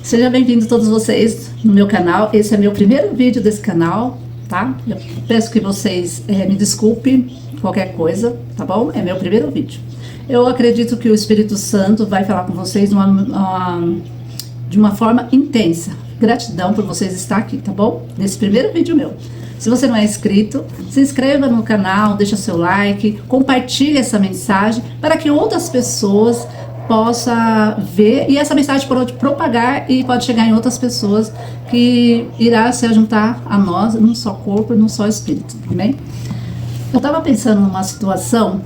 Seja bem-vindo todos vocês no meu canal. Esse é meu primeiro vídeo desse canal, tá? Eu peço que vocês me desculpem qualquer coisa, tá bom? É meu primeiro vídeo. Eu acredito que o Espírito Santo vai falar com vocês de uma forma intensa. Gratidão por vocês estar aqui, tá bom? Nesse primeiro vídeo meu. Se você não é inscrito, se inscreva no canal, deixa seu like, compartilhe essa mensagem para que outras pessoas possa ver e essa mensagem pode propagar e pode chegar em outras pessoas que irá se juntar a nós num só corpo e num só espírito, amém? Eu estava pensando numa situação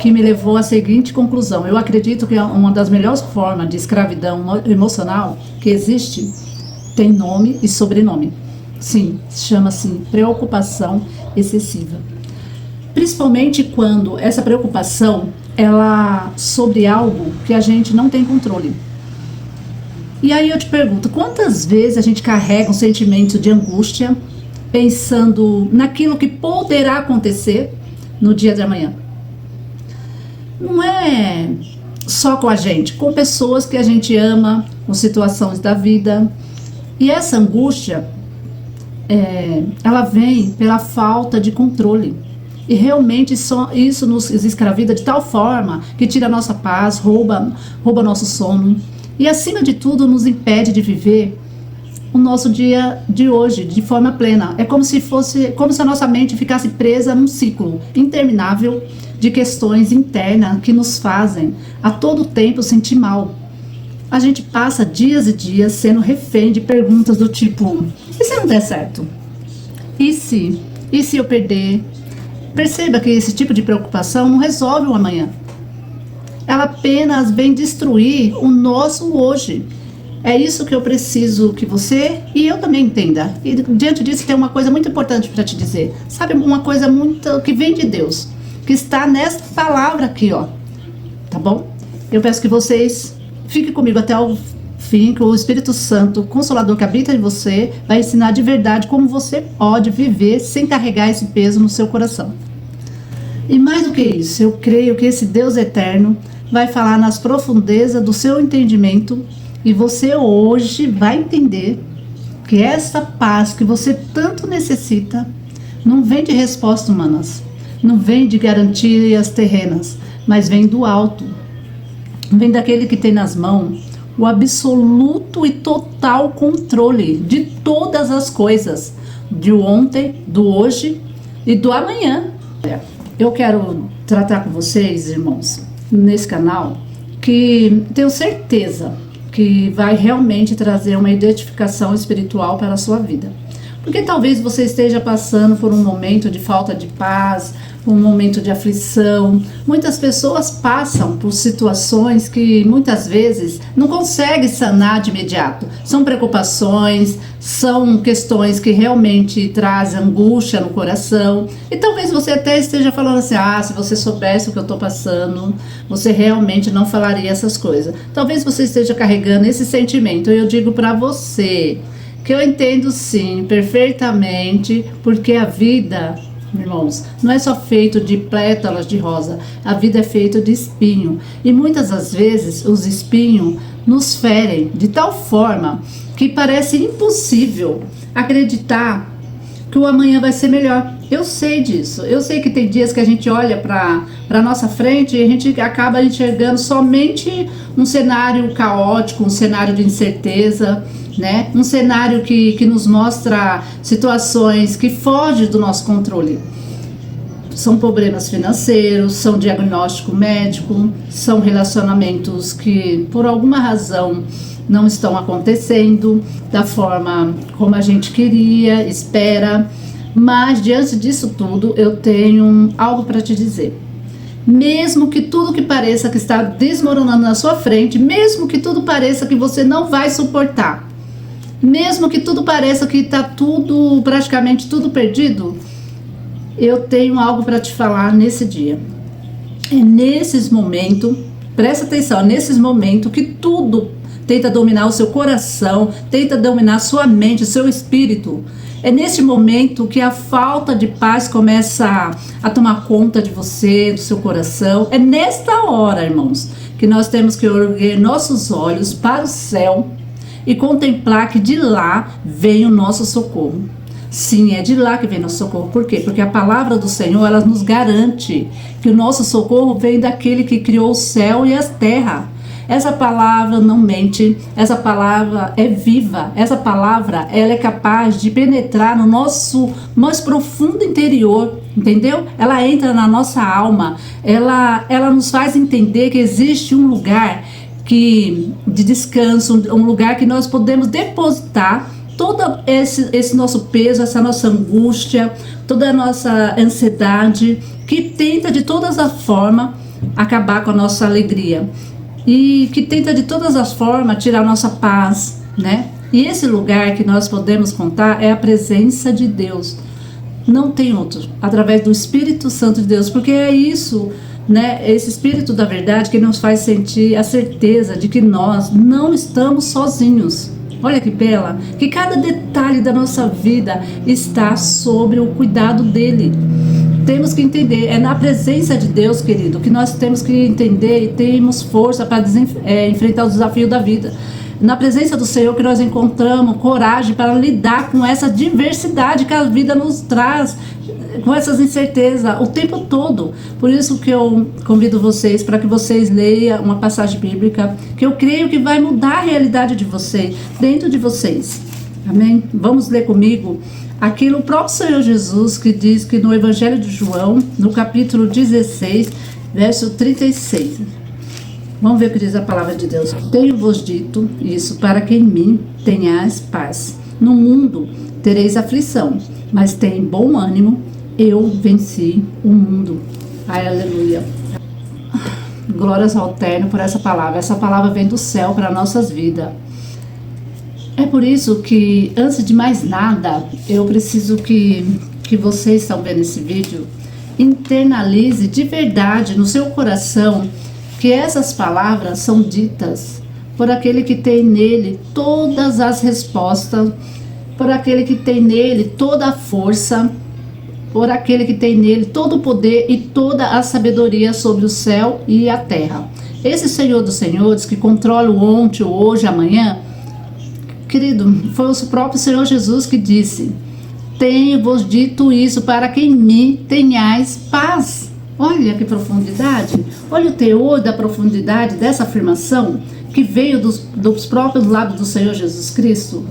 que me levou à seguinte conclusão. Eu acredito que uma das melhores formas de escravidão emocional que existe tem nome e sobrenome. Sim, chama-se preocupação excessiva. Principalmente quando essa preocupação ela sobre algo que a gente não tem controle. E aí eu te pergunto, quantas vezes a gente carrega um sentimento de angústia pensando naquilo que poderá acontecer no dia de amanhã? Não é só com a gente, com pessoas que a gente ama, com situações da vida. E essa angústia, ela vem pela falta de controle. E realmente isso nos escravida de tal forma que tira a nossa paz, rouba nosso sono. E acima de tudo nos impede de viver o nosso dia de hoje de forma plena. É como se a nossa mente ficasse presa num ciclo interminável de questões internas que nos fazem a todo tempo sentir mal. A gente passa dias e dias sendo refém de perguntas do tipo: e se não der certo? E se eu perder? Perceba que esse tipo de preocupação não resolve o amanhã. Ela apenas vem destruir o nosso hoje. É isso que eu preciso que você e eu também entenda. E diante disso tem uma coisa muito importante para te dizer. Sabe, uma coisa muito que vem de Deus, que está nessa palavra aqui, ó. Tá bom? Eu peço que vocês fiquem comigo até o fim, que o Espírito Santo, o Consolador que habita em você, vai ensinar de verdade como você pode viver sem carregar esse peso no seu coração. E mais do que isso, eu creio que esse Deus eterno vai falar nas profundezas do seu entendimento e você hoje vai entender que essa paz que você tanto necessita não vem de respostas humanas, não vem de garantias terrenas, mas vem do alto, vem daquele que tem nas mãos o absoluto e total controle de todas as coisas, de ontem, do hoje e do amanhã. Eu quero tratar com vocês, irmãos, nesse canal, que tenho certeza que vai realmente trazer uma identificação espiritual para a sua vida. Porque talvez você esteja passando por um momento de falta de paz, um momento de aflição. Muitas pessoas passam por situações que muitas vezes não conseguem sanar de imediato. São preocupações, são questões que realmente trazem angústia no coração. E talvez você até esteja falando assim: se você soubesse o que eu estou passando, você realmente não falaria essas coisas. Talvez você esteja carregando esse sentimento. E eu digo para você que eu entendo sim, perfeitamente, porque a vida, irmãos, não é só feito de pétalas de rosa, a vida é feita de espinho. E muitas das vezes os espinhos nos ferem de tal forma que parece impossível acreditar que o amanhã vai ser melhor. Eu sei disso, eu sei que tem dias que a gente olha para a nossa frente e a gente acaba enxergando somente um cenário caótico, um cenário de incerteza, né? Um cenário que nos mostra situações que fogem do nosso controle. São problemas financeiros, são diagnóstico médico, são relacionamentos que por alguma razão não estão acontecendo da forma como a gente queria, espera. Mas diante disso tudo eu tenho algo para te dizer. Mesmo que tudo que pareça que está desmoronando na sua frente, mesmo que tudo pareça que você não vai suportar, mesmo que tudo pareça que está tudo, praticamente tudo perdido, eu tenho algo para te falar nesse dia. É nesses momentos, presta atenção, é nesses momentos que tudo tenta dominar o seu coração, tenta dominar sua mente, seu espírito. É nesse momento que a falta de paz começa a tomar conta de você, do seu coração. É nesta hora, irmãos, que nós temos que erguer nossos olhos para o céu e contemplar que de lá vem o nosso socorro. Sim, é de lá que vem nosso socorro. Por quê? Porque a palavra do Senhor, ela nos garante que o nosso socorro vem daquele que criou o céu e a terra. Essa palavra não mente, essa palavra é viva, essa palavra ela é capaz de penetrar no nosso mais profundo interior, entendeu? Ela entra na nossa alma, ela nos faz entender que existe um lugar de descanso, um lugar que nós podemos depositar todo esse nosso peso, essa nossa angústia, toda a nossa ansiedade, que tenta de todas as formas acabar com a nossa alegria. E que tenta de todas as formas tirar nossa paz, né? E esse lugar que nós podemos contar é a presença de Deus. Não tem outro, através do Espírito Santo de Deus, porque é isso, né? Esse Espírito da verdade que nos faz sentir a certeza de que nós não estamos sozinhos. Olha que bela, que cada detalhe da nossa vida está sob o cuidado dele. Temos que entender, é na presença de Deus, querido, que nós temos que entender e temos força para enfrentar os desafios da vida. Na presença do Senhor que nós encontramos coragem para lidar com essa diversidade que a vida nos traz, com essas incertezas o tempo todo. Por isso que eu convido vocês para que vocês leiam uma passagem bíblica que eu creio que vai mudar a realidade de vocês, dentro de vocês. Amém? Vamos ler comigo aquilo o próprio Senhor Jesus que diz que no Evangelho de João, no capítulo 16, verso 36. Vamos ver o que diz a palavra de Deus. Tenho-vos dito isso para que em mim tenhais paz. No mundo tereis aflição, mas tem bom ânimo, eu venci o mundo. Ai, aleluia. Glórias ao Eterno por essa palavra. Essa palavra vem do céu para nossas vidas. É por isso que, antes de mais nada, eu preciso que vocês estão vendo esse vídeo, internalize de verdade no seu coração que essas palavras são ditas por aquele que tem nele todas as respostas, por aquele que tem nele toda a força, por aquele que tem nele todo o poder e toda a sabedoria sobre o céu e a terra. Esse Senhor dos Senhores que controla o ontem, o hoje, amanhã, querido, foi o próprio Senhor Jesus que disse: tenho-vos dito isso para que em mim tenhais paz. Olha que profundidade, olha o teor da profundidade dessa afirmação que veio dos próprios lábios do Senhor Jesus Cristo.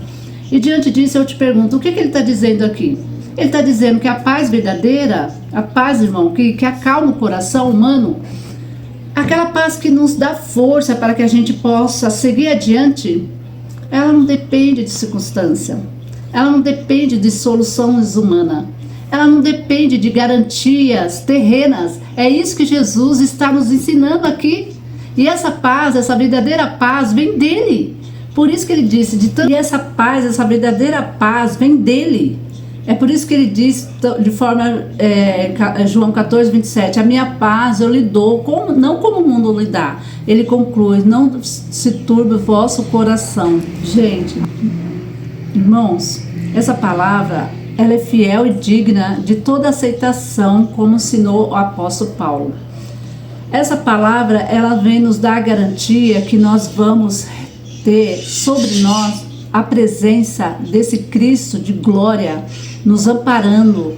E diante disso eu te pergunto, o que ele está dizendo aqui? Ele está dizendo que a paz verdadeira, a paz, irmão, que acalma o coração humano, aquela paz que nos dá força para que a gente possa seguir adiante, ela não depende de circunstância, ela não depende de soluções humanas, ela não depende de garantias terrenas. É isso que Jesus está nos ensinando aqui. E essa paz, essa verdadeira paz vem dele. Por isso que ele disse, e essa paz, essa verdadeira paz vem dele. É por isso que ele diz de forma, João 14, 27, a minha paz eu lhe dou, não como o mundo lhe dá. Ele conclui, não se turbe o vosso coração. Gente, irmãos, essa palavra, ela é fiel e digna de toda aceitação, como ensinou o apóstolo Paulo. Essa palavra, ela vem nos dar a garantia que nós vamos ter sobre nós a presença desse Cristo de glória nos amparando,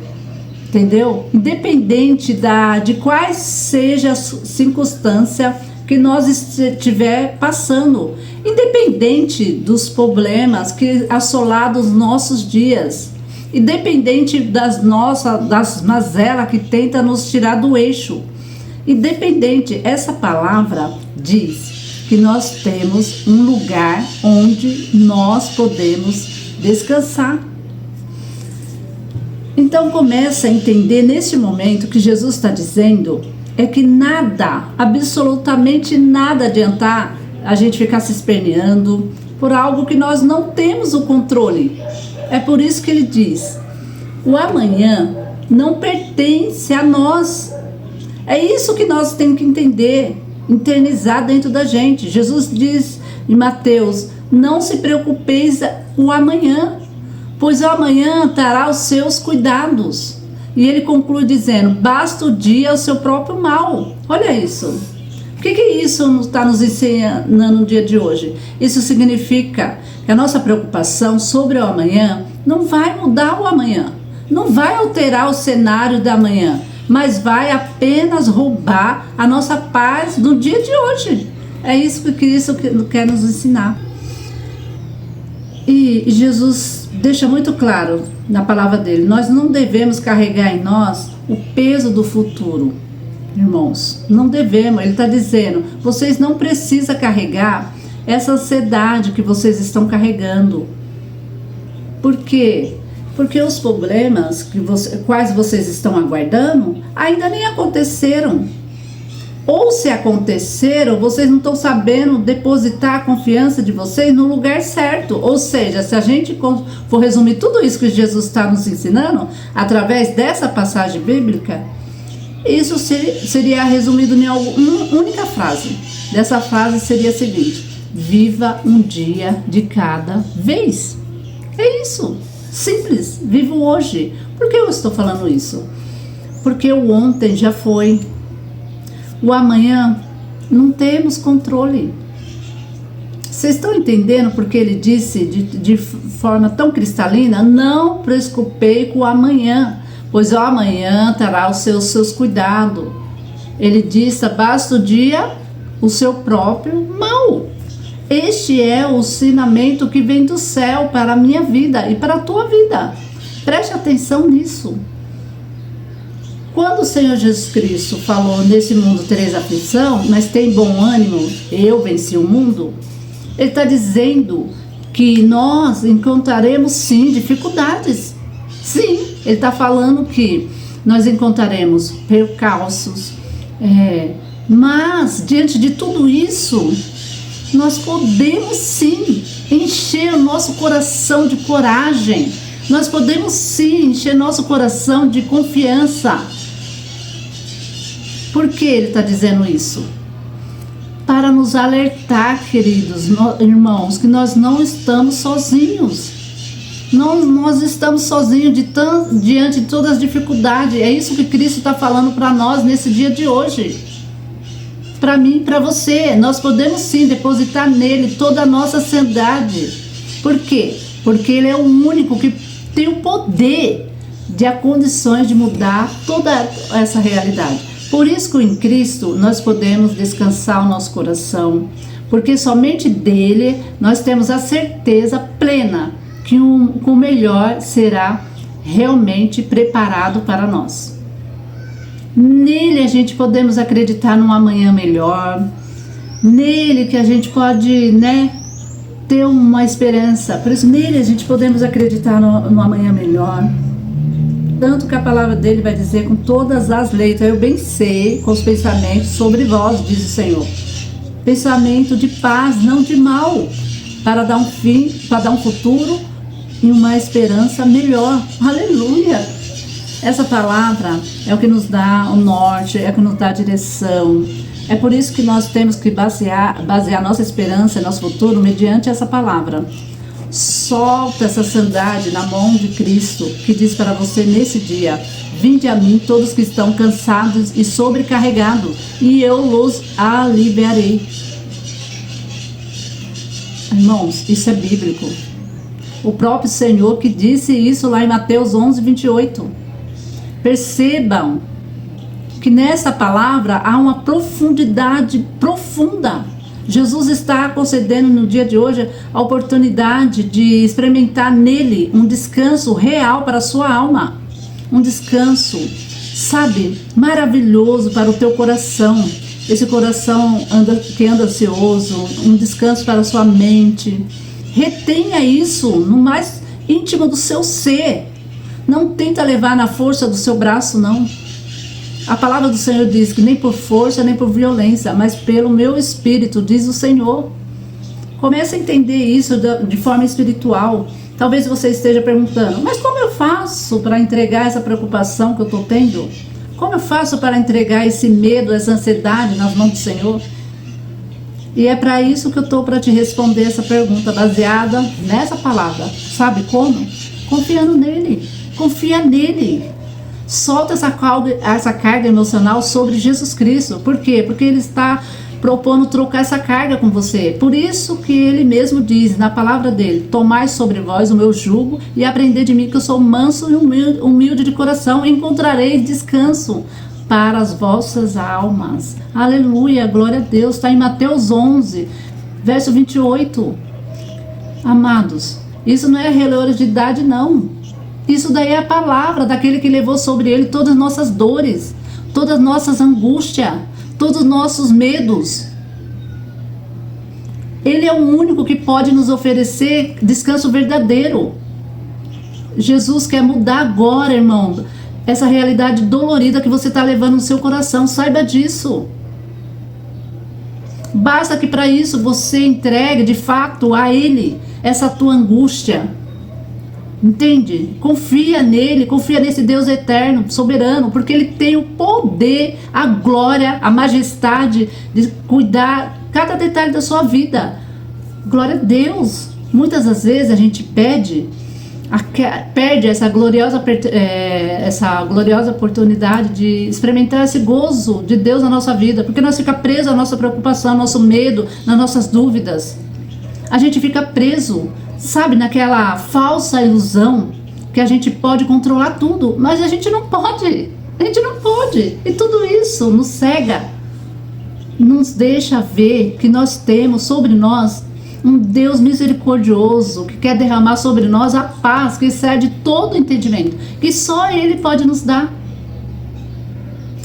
entendeu? Independente de quais seja a circunstância que nós estiver passando, independente dos problemas que assolaram os nossos dias, independente das mazelas que tentam nos tirar do eixo, independente, essa palavra diz que nós temos um lugar onde nós podemos descansar. Então começa a entender nesse momento que Jesus está dizendo é que nada, absolutamente nada adiantar a gente ficar se esperneando por algo que nós não temos o controle. É por isso que ele diz, o amanhã não pertence a nós. É isso que nós temos que entender, internizar dentro da gente. Jesus diz em Mateus, não se preocupeis o amanhã, pois o amanhã terá os seus cuidados. E ele conclui dizendo, basta o dia o seu próprio mal. Olha isso. O que isso está nos ensinando no dia de hoje? Isso significa que a nossa preocupação sobre o amanhã não vai mudar o amanhã, não vai alterar o cenário da manhã, mas vai apenas roubar a nossa paz no dia de hoje. É isso que Cristo quer nos ensinar. E Jesus deixa muito claro na palavra dele, nós não devemos carregar em nós o peso do futuro. Irmãos, não devemos. Ele está dizendo, vocês não precisam carregar essa ansiedade que vocês estão carregando. Por quê? Porque os problemas quais vocês estão aguardando ainda nem aconteceram. Ou se aconteceram, vocês não estão sabendo depositar a confiança de vocês no lugar certo. Ou seja, se a gente for resumir tudo isso que Jesus está nos ensinando, através dessa passagem bíblica, isso seria resumido em uma única frase. Dessa frase seria a seguinte: viva um dia de cada vez. É isso. Simples. Viva hoje. Por que eu estou falando isso? Porque o ontem já foi. O amanhã não temos controle. Vocês estão entendendo porque ele disse de forma tão cristalina: não preocupei com o amanhã, pois o amanhã terá os seus cuidados. Ele disse: basta o dia o seu próprio mal. Este é o ensinamento que vem do céu para a minha vida e para a tua vida. Preste atenção nisso. Quando o Senhor Jesus Cristo falou: nesse mundo tereis aflição, mas tem bom ânimo, eu venci o mundo, ele está dizendo que nós encontraremos sim dificuldades. Sim, ele está falando que nós encontraremos percalços, mas diante de tudo isso, nós podemos sim encher o nosso coração de coragem. Nós podemos sim encher nosso coração de confiança. Por que ele está dizendo isso? Para nos alertar, queridos irmãos, que nós não estamos sozinhos. Nós estamos sozinhos diante de todas as dificuldades. É isso que Cristo está falando para nós nesse dia de hoje. Para mim e para você. Nós podemos sim depositar nele toda a nossa ansiedade. Por quê? Porque ele é o único que tem o poder de condições de mudar toda essa realidade. Por isso que em Cristo nós podemos descansar o nosso coração, porque somente dele nós temos a certeza plena que o melhor será realmente preparado para nós. Nele a gente podemos acreditar num amanhã melhor, nele que a gente pode, ter uma esperança. Por isso nele a gente podemos acreditar no amanhã melhor. Tanto que a palavra dele vai dizer com todas as letras: eu bem sei com os pensamentos sobre vós, diz o Senhor. Pensamento de paz, não de mal, para dar um fim, para dar um futuro e uma esperança melhor. Aleluia! Essa palavra é o que nos dá o norte, é o que nos dá a direção. É por isso que nós temos que basear nossa esperança e nosso futuro mediante essa palavra. Solta essa sandália na mão de Cristo, que diz para você nesse dia: vinde a mim todos que estão cansados e sobrecarregados, e eu os aliviarei. Irmãos, isso é bíblico. O próprio Senhor que disse isso lá em Mateus 11:28. Percebam que nessa palavra há uma profundidade profunda. Jesus está concedendo no dia de hoje a oportunidade de experimentar nele um descanso real para a sua alma. Um descanso, maravilhoso para o teu coração. Esse coração que anda ansioso, um descanso para a sua mente. Retenha isso no mais íntimo do seu ser. Não tenta levar na força do seu braço, não. A palavra do Senhor diz que nem por força, nem por violência, mas pelo meu espírito, diz o Senhor. Comece a entender isso de forma espiritual. Talvez você esteja perguntando: mas como eu faço para entregar essa preocupação que eu estou tendo? Como eu faço para entregar esse medo, essa ansiedade nas mãos do Senhor? E é para isso que eu estou para te responder essa pergunta, baseada nessa palavra. Sabe como? Confiando nele. Confia nele. Solta essa carga emocional sobre Jesus Cristo. Por quê? Porque ele está propondo trocar essa carga com você. Por isso que ele mesmo diz na palavra dele: tomai sobre vós o meu jugo e aprendei de mim, que eu sou manso e humilde de coração, e encontrareis descanso para as vossas almas. Aleluia, glória a Deus. Está em Mateus 11, verso 28. Amados, isso não é religiosidade, não. Isso daí é a palavra daquele que levou sobre ele todas as nossas dores, todas as nossas angústias, todos os nossos medos. Ele é o único que pode nos oferecer descanso verdadeiro. Jesus quer mudar agora, irmão, essa realidade dolorida que você está levando no seu coração. Saiba disso. Basta que para isso você entregue de fato a Ele essa tua angústia. Entende? Confia nele, confia nesse Deus eterno, soberano, porque ele tem o poder, a glória, a majestade de cuidar cada detalhe da sua vida. Glória a Deus. Muitas das vezes a gente perde essa gloriosa oportunidade de experimentar esse gozo de Deus na nossa vida, porque nós ficamos presos à nossa preocupação, ao nosso medo, nas nossas dúvidas. A gente fica preso, sabe, naquela falsa ilusão que a gente pode controlar tudo, mas a gente não pode. A gente não pode. E tudo isso nos cega, nos deixa ver que nós temos sobre nós um Deus misericordioso que quer derramar sobre nós a paz que excede todo entendimento, que só Ele pode nos dar.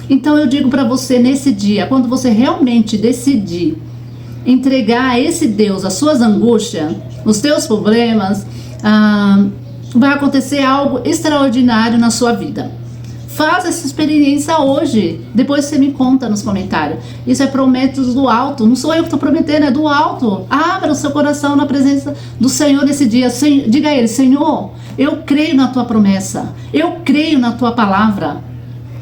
Então eu digo para você nesse dia, quando você realmente decidir entregar a esse Deus as suas angústias, os teus problemas, vai acontecer algo extraordinário na sua vida. Faça essa experiência hoje, depois você me conta nos comentários. Isso é promessas do alto, não sou eu que estou prometendo, é do alto. Abra o seu coração na presença do Senhor nesse dia. Diga a Ele: Senhor, eu creio na tua promessa, eu creio na tua palavra,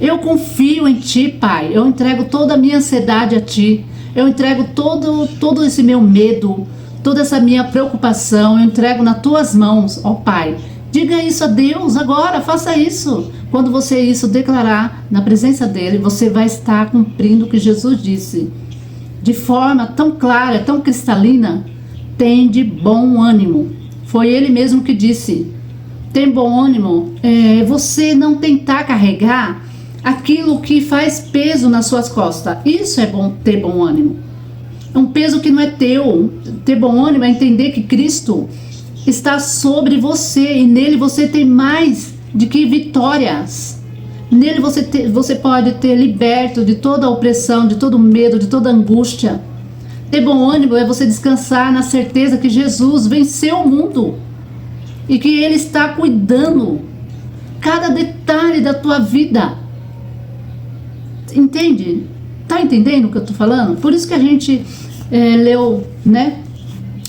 eu confio em ti, Pai. Eu entrego toda a minha ansiedade a ti, eu entrego todo esse meu medo, toda essa minha preocupação, eu entrego nas tuas mãos, ó Pai. Diga isso a Deus agora, faça isso. Quando você isso declarar na presença dele, você vai estar cumprindo o que Jesus disse. De forma tão clara, tão cristalina: tem de bom ânimo. Foi ele mesmo que disse. Tem bom ânimo. Você não tentar carregar aquilo que faz peso nas suas costas. Isso é bom, ter bom ânimo. É um peso que não é teu. Ter bom ânimo é entender que Cristo está sobre você e nele você tem mais de que vitórias. Nele você pode ter liberto de toda a opressão, de todo medo, de toda angústia. Ter bom ânimo é você descansar na certeza que Jesus venceu o mundo e que Ele está cuidando cada detalhe da tua vida. Entende? Tá entendendo o que eu tô falando? Por isso que a gente leu, né?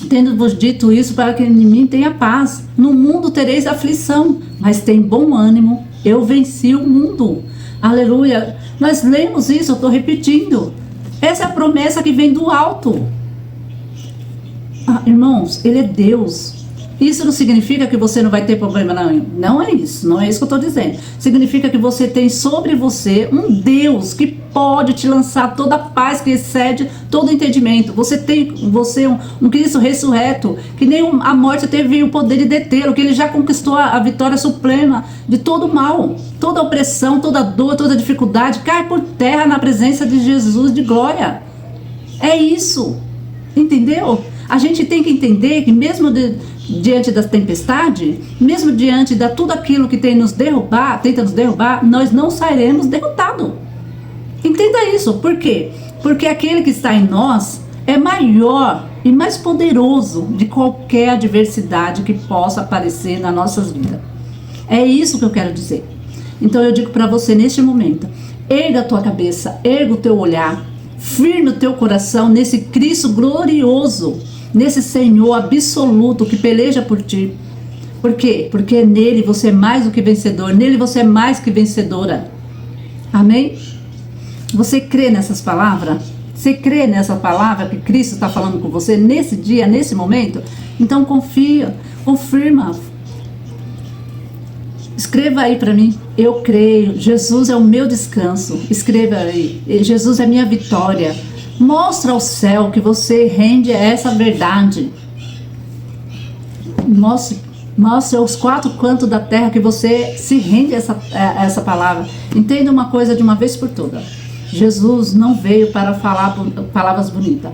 Tendo-vos dito isso, para que em mim tenha paz. No mundo tereis aflição, mas tem bom ânimo. Eu venci o mundo. Aleluia. Nós lemos isso, eu estou repetindo. Essa é a promessa que vem do alto. Irmãos, Ele é Deus. Isso não significa que você não vai ter problema, não. Não é isso, não é isso que eu estou dizendo. Significa que você tem sobre você um Deus que pode te lançar toda a paz que excede todo entendimento. Você um Cristo ressurreto, que nem a morte teve o poder de detê-lo, que Ele já conquistou a vitória suprema de todo o mal, toda a opressão, toda a dor, toda a dificuldade, cai por terra na presença de Jesus de glória. É isso, entendeu? A gente tem que entender que mesmo diante da tempestade, mesmo diante de tudo aquilo que tenta nos derrubar, nós não sairemos derrotados. Entenda isso. Por quê? Porque aquele que está em nós é maior e mais poderoso de qualquer adversidade que possa aparecer nas nossas vidas. É isso que eu quero dizer. Então eu digo para você neste momento: erga a tua cabeça, erga o teu olhar, firme o teu coração nesse Cristo glorioso, nesse Senhor absoluto que peleja por ti. Por quê? Porque nele você é mais do que vencedor, nele você é mais que vencedora. Amém? Você crê nessas palavras? Você crê nessa palavra que Cristo está falando com você nesse dia, nesse momento? Então confia, confirma. Escreva aí para mim: eu creio, Jesus é o meu descanso. Escreva aí: Jesus é minha vitória. Mostra ao céu que você rende a essa verdade. Mostre aos quatro cantos da terra que você se rende a essa palavra. Entenda uma coisa de uma vez por todas. Jesus não veio para falar palavras bonitas.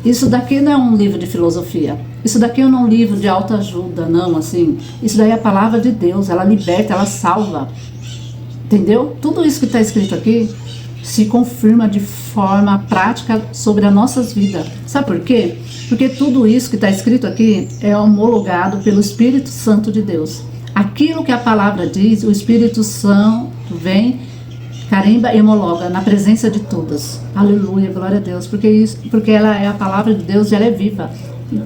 Isso daqui não é um livro de filosofia. Isso daqui não é um livro de autoajuda, não, assim. Isso daí é a palavra de Deus. Ela liberta, ela salva. Entendeu? Tudo isso que está escrito aqui se confirma de forma prática sobre as nossas vidas. Sabe por quê? Porque tudo isso que está escrito aqui é homologado pelo Espírito Santo de Deus. Aquilo que a palavra diz, o Espírito Santo vem, carimba e homologa na presença de todas. Aleluia, glória a Deus. Porque ela é a palavra de Deus e ela é viva.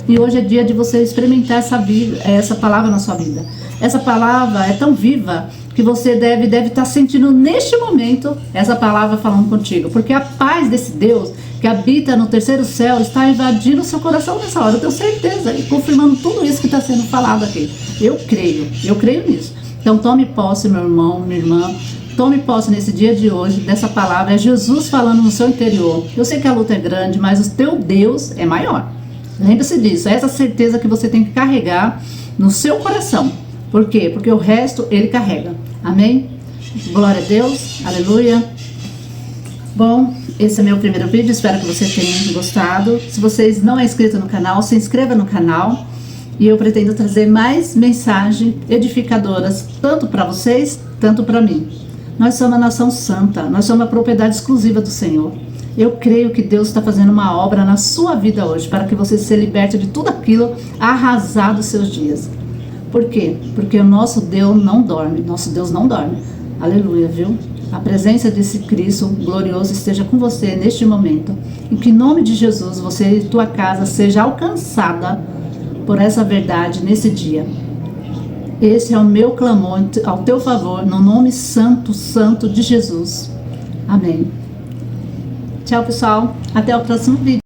E hoje é dia de você experimentar essa palavra na sua vida. Essa palavra é tão viva que você deve estar sentindo neste momento essa palavra falando contigo. Porque a paz desse Deus que habita no terceiro céu está invadindo o seu coração nessa hora. Eu tenho certeza, e confirmando tudo isso que está sendo falado aqui. Eu creio nisso. Então tome posse, meu irmão, minha irmã. Tome posse nesse dia de hoje dessa palavra. É Jesus falando no seu interior. Eu sei que a luta é grande, mas o teu Deus é maior. Lembre-se disso. É essa certeza que você tem que carregar no seu coração. Por quê? Porque o resto ele carrega. Amém? Glória a Deus. Aleluia. Bom, esse é meu primeiro vídeo. Espero que vocês tenham gostado. Se vocês não é inscrito no canal, se inscreva no canal. E eu pretendo trazer mais mensagens edificadoras, tanto para vocês, tanto para mim. Nós somos a nação santa. Nós somos a propriedade exclusiva do Senhor. Eu creio que Deus está fazendo uma obra na sua vida hoje, para que você se liberte de tudo aquilo arrasado dos seus dias. Por quê? Porque o nosso Deus não dorme. Nosso Deus não dorme. Aleluia, viu? A presença desse Cristo glorioso esteja com você neste momento. E que em nome de Jesus, você e tua casa seja alcançada por essa verdade nesse dia. Esse é o meu clamor ao teu favor, no nome santo, santo de Jesus. Amém. Tchau, pessoal. Até o próximo vídeo.